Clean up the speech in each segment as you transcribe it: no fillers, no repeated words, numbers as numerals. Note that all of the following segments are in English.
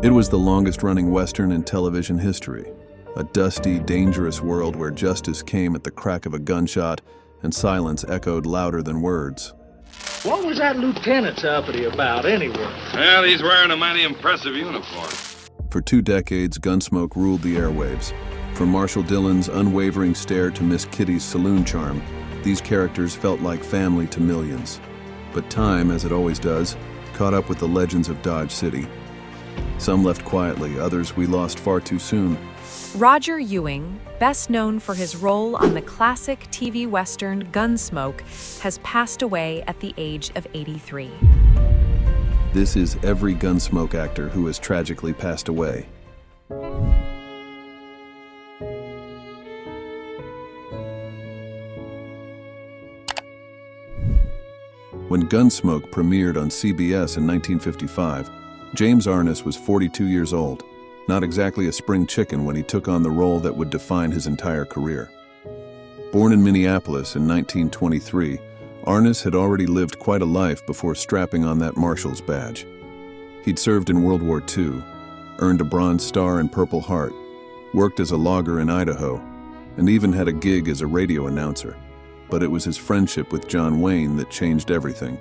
It was the longest-running Western in television history, a dusty, dangerous world where justice came at the crack of a gunshot and silence echoed louder than words. What was that lieutenant's uppity about, anyway? Well, he's wearing a mighty impressive uniform. For 2 decades, Gunsmoke ruled the airwaves. From Marshal Dillon's unwavering stare to Miss Kitty's saloon charm, these characters felt like family to millions. But time, as it always does, caught up with the legends of Dodge City. Some left quietly, others we lost far too soon. Roger Ewing, best known for his role on the classic TV Western Gunsmoke, has passed away at the age of 83. This is every Gunsmoke actor who has tragically passed away. When Gunsmoke premiered on CBS in 1955, James Arness was 42 years old, not exactly a spring chicken when he took on the role that would define his entire career. Born in Minneapolis in 1923, Arness had already lived quite a life before strapping on that Marshal's badge. He'd served in World War II, earned a Bronze Star and Purple Heart, worked as a logger in Idaho, and even had a gig as a radio announcer. But it was his friendship with John Wayne that changed everything.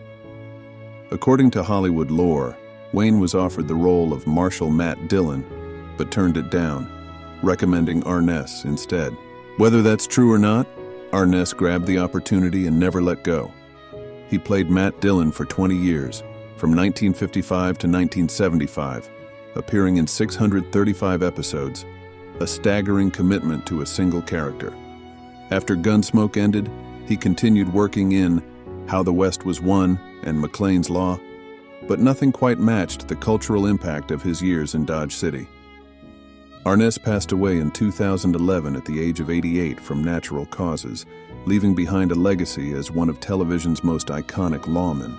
According to Hollywood lore, Wayne was offered the role of Marshal Matt Dillon, but turned it down, recommending Arness instead. Whether that's true or not, Arness grabbed the opportunity and never let go. He played Matt Dillon for 20 years, from 1955 to 1975, appearing in 635 episodes, a staggering commitment to a single character. After Gunsmoke ended, he continued working in How the West Was Won and McLean's Law, but nothing quite matched the cultural impact of his years in Dodge City. Arness passed away in 2011 at the age of 88 from natural causes, leaving behind a legacy as one of television's most iconic lawmen.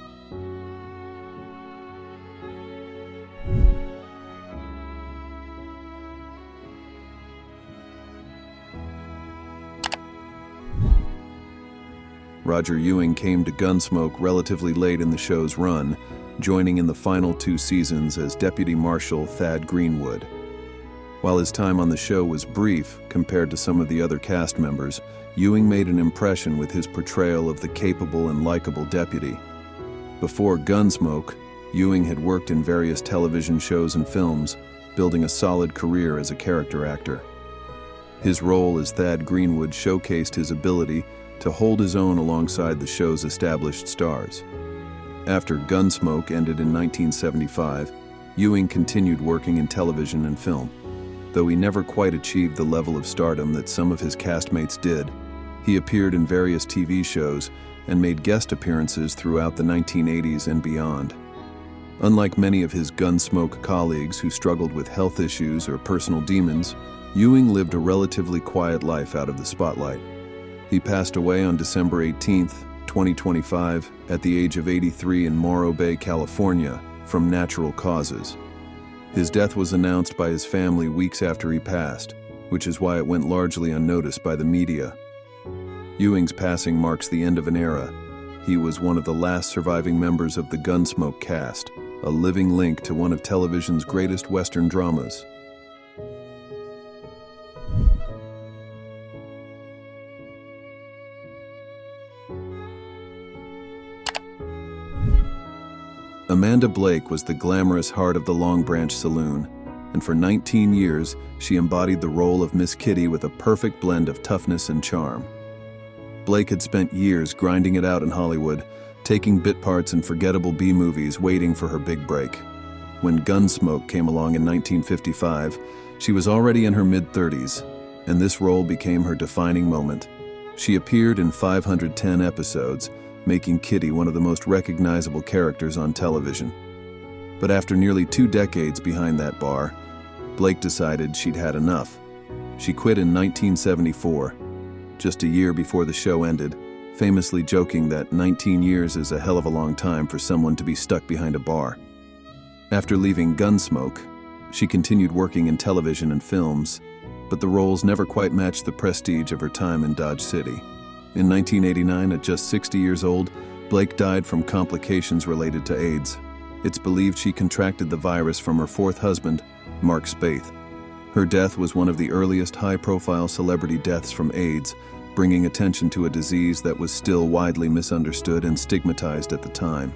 Roger Ewing came to Gunsmoke relatively late in the show's run, joining in the final 2 seasons as Deputy Marshal Thad Greenwood. While his time on the show was brief compared to some of the other cast members, Ewing made an impression with his portrayal of the capable and likable deputy. Before Gunsmoke, Ewing had worked in various television shows and films, building a solid career as a character actor. His role as Thad Greenwood showcased his ability to hold his own alongside the show's established stars. After Gunsmoke ended in 1975, Ewing continued working in television and film. Though he never quite achieved the level of stardom that some of his castmates did, he appeared in various TV shows and made guest appearances throughout the 1980s and beyond. Unlike many of his Gunsmoke colleagues who struggled with health issues or personal demons, Ewing lived a relatively quiet life out of the spotlight. He passed away on December 18, 2025, at the age of 83 in Morro Bay, California, from natural causes. His death was announced by his family weeks after he passed, which is why it went largely unnoticed by the media. Ewing's passing marks the end of an era. He was one of the last surviving members of the Gunsmoke cast, a living link to one of television's greatest Western dramas. Amanda Blake was the glamorous heart of the Long Branch Saloon, and for 19 years, she embodied the role of Miss Kitty with a perfect blend of toughness and charm. Blake had spent years grinding it out in Hollywood, taking bit parts in forgettable B-movies, waiting for her big break. When Gunsmoke came along in 1955, she was already in her mid-30s, and this role became her defining moment. She appeared in 510 episodes, making Kitty one of the most recognizable characters on television. But after nearly 2 decades behind that bar, Blake decided she'd had enough. She quit in 1974, just a year before the show ended, famously joking that 19 years is a hell of a long time for someone to be stuck behind a bar. After leaving Gunsmoke, she continued working in television and films, but the roles never quite matched the prestige of her time in Dodge City. In 1989, at just 60 years old, Blake died from complications related to AIDS. It's believed she contracted the virus from her 4th husband, Mark Spaeth. Her death was one of the earliest high-profile celebrity deaths from AIDS, bringing attention to a disease that was still widely misunderstood and stigmatized at the time.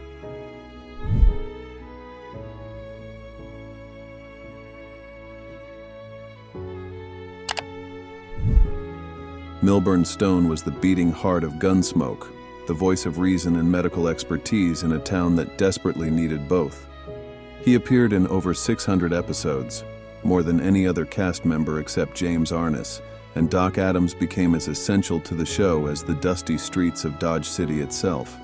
Milburn Stone was the beating heart of Gunsmoke, the voice of reason and medical expertise in a town that desperately needed both. He appeared in over 600 episodes, more than any other cast member except James Arness, and Doc Adams became as essential to the show as the dusty streets of Dodge City itself.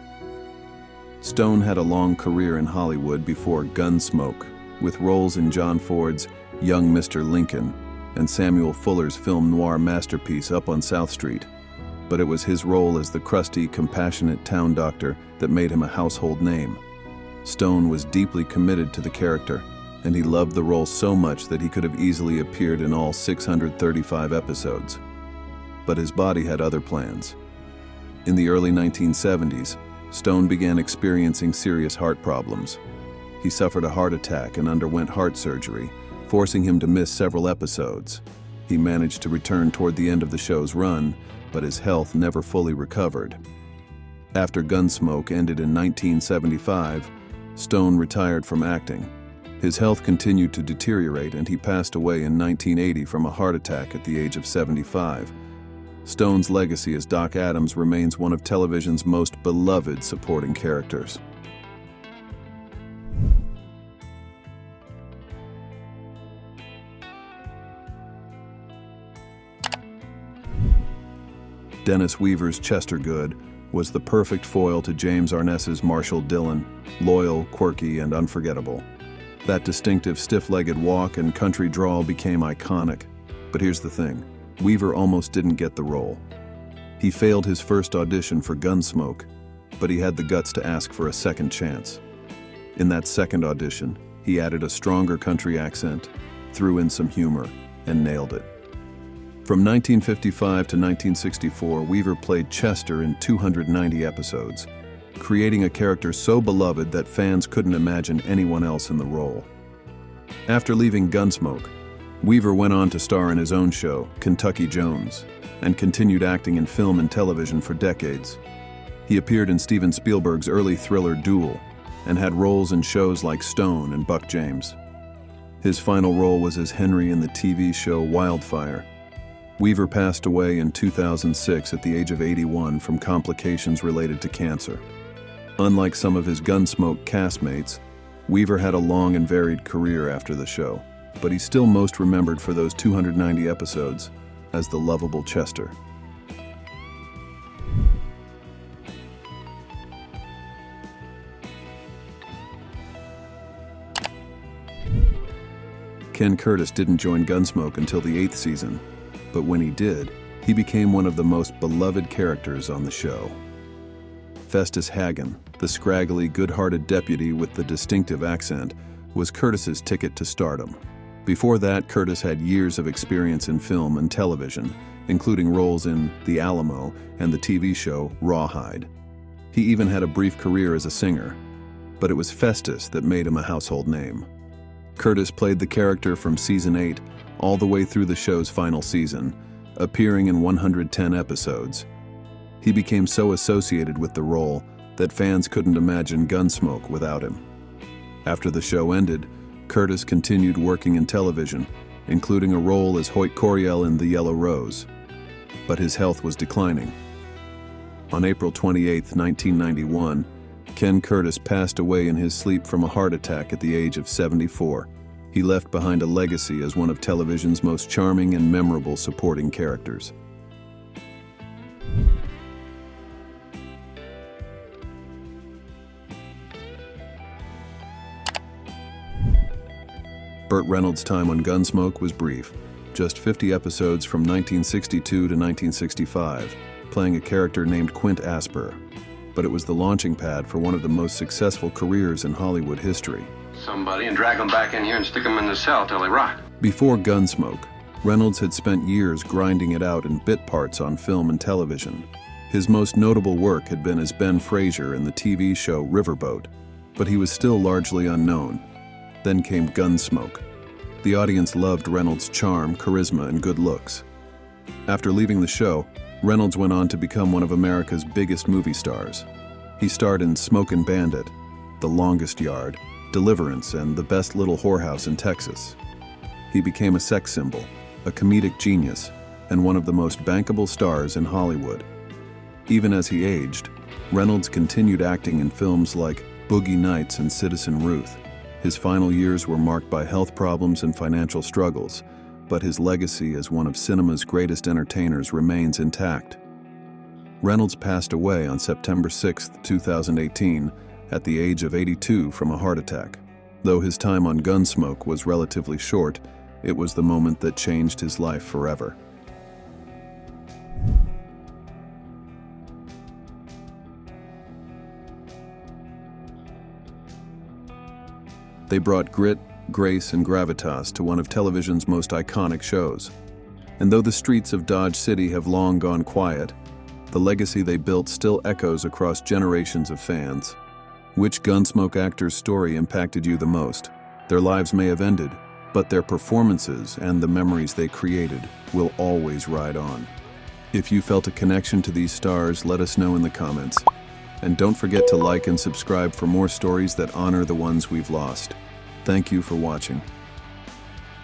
Stone had a long career in Hollywood before Gunsmoke, with roles in John Ford's Young Mr. Lincoln and Samuel Fuller's film noir masterpiece Up on South Street. But it was his role as the crusty, compassionate town doctor that made him a household name. Stone was deeply committed to the character, and he loved the role so much that he could have easily appeared in all 635 episodes. But his body had other plans. In the early 1970s, Stone began experiencing serious heart problems. He suffered a heart attack and underwent heart surgery, forcing him to miss several episodes. He managed to return toward the end of the show's run, but his health never fully recovered. After Gunsmoke ended in 1975, Stone retired from acting. His health continued to deteriorate, and he passed away in 1980 from a heart attack at the age of 75. Stone's legacy as Doc Adams remains one of television's most beloved supporting characters. Dennis Weaver's Chester Goode was the perfect foil to James Arness's Marshal Dillon, loyal, quirky, and unforgettable. That distinctive stiff-legged walk and country drawl became iconic. But here's the thing, Weaver almost didn't get the role. He failed his first audition for Gunsmoke, but he had the guts to ask for a second chance. In that second audition, he added a stronger country accent, threw in some humor, and nailed it. From 1955 to 1964, Weaver played Chester in 290 episodes, creating a character so beloved that fans couldn't imagine anyone else in the role. After leaving Gunsmoke, Weaver went on to star in his own show, Kentucky Jones, and continued acting in film and television for decades. He appeared in Steven Spielberg's early thriller Duel, and had roles in shows like Stone and Buck James. His final role was as Henry in the TV show Wildfire. Weaver passed away in 2006 at the age of 81 from complications related to cancer. Unlike some of his Gunsmoke castmates, Weaver had a long and varied career after the show, but he's still most remembered for those 290 episodes as the lovable Chester. Ken Curtis didn't join Gunsmoke until the 8th season, but when he did, he became one of the most beloved characters on the show. Festus Hagen, the scraggly, good-hearted deputy with the distinctive accent, was Curtis's ticket to stardom. Before that, Curtis had years of experience in film and television, including roles in The Alamo and the TV show Rawhide. He even had a brief career as a singer, but it was Festus that made him a household name. Curtis played the character from season 8 all the way through the show's final season, appearing in 110 episodes. He became so associated with the role that fans couldn't imagine Gunsmoke without him. After the show ended, Curtis continued working in television, including a role as Hoyt Coriel in The Yellow Rose. But his health was declining. On April 28, 1991, Ken Curtis passed away in his sleep from a heart attack at the age of 74. He left behind a legacy as one of television's most charming and memorable supporting characters. Burt Reynolds' time on Gunsmoke was brief, just 50 episodes from 1962 to 1965, playing a character named Quint Asper. But it was the launching pad for one of the most successful careers in Hollywood history. Somebody and drag them back in here and stick them in the cell till they rot. Before Gunsmoke, Reynolds had spent years grinding it out in bit parts on film and television. His most notable work had been as Ben Fraser in the TV show Riverboat, but he was still largely unknown. Then came Gunsmoke. The audience loved Reynolds' charm, charisma, and good looks. After leaving the show, Reynolds went on to become one of America's biggest movie stars. He starred in Smokin' Bandit, The Longest Yard, Deliverance, and The Best Little Whorehouse in Texas. He became a sex symbol, a comedic genius, and one of the most bankable stars in Hollywood. Even as he aged, Reynolds continued acting in films like Boogie Nights and Citizen Ruth. His final years were marked by health problems and financial struggles, but his legacy as one of cinema's greatest entertainers remains intact. Reynolds passed away on September 6, 2018, at the age of 82 from a heart attack. Though his time on Gunsmoke was relatively short, it was the moment that changed his life forever. They brought grit, grace, and gravitas to one of television's most iconic shows. And though the streets of Dodge City have long gone quiet, the legacy they built still echoes across generations of fans. Which Gunsmoke actor's story impacted you the most? Their lives may have ended, but their performances and the memories they created will always ride on. If you felt a connection to these stars, let us know in the comments. And don't forget to like and subscribe for more stories that honor the ones we've lost. Thank you for watching.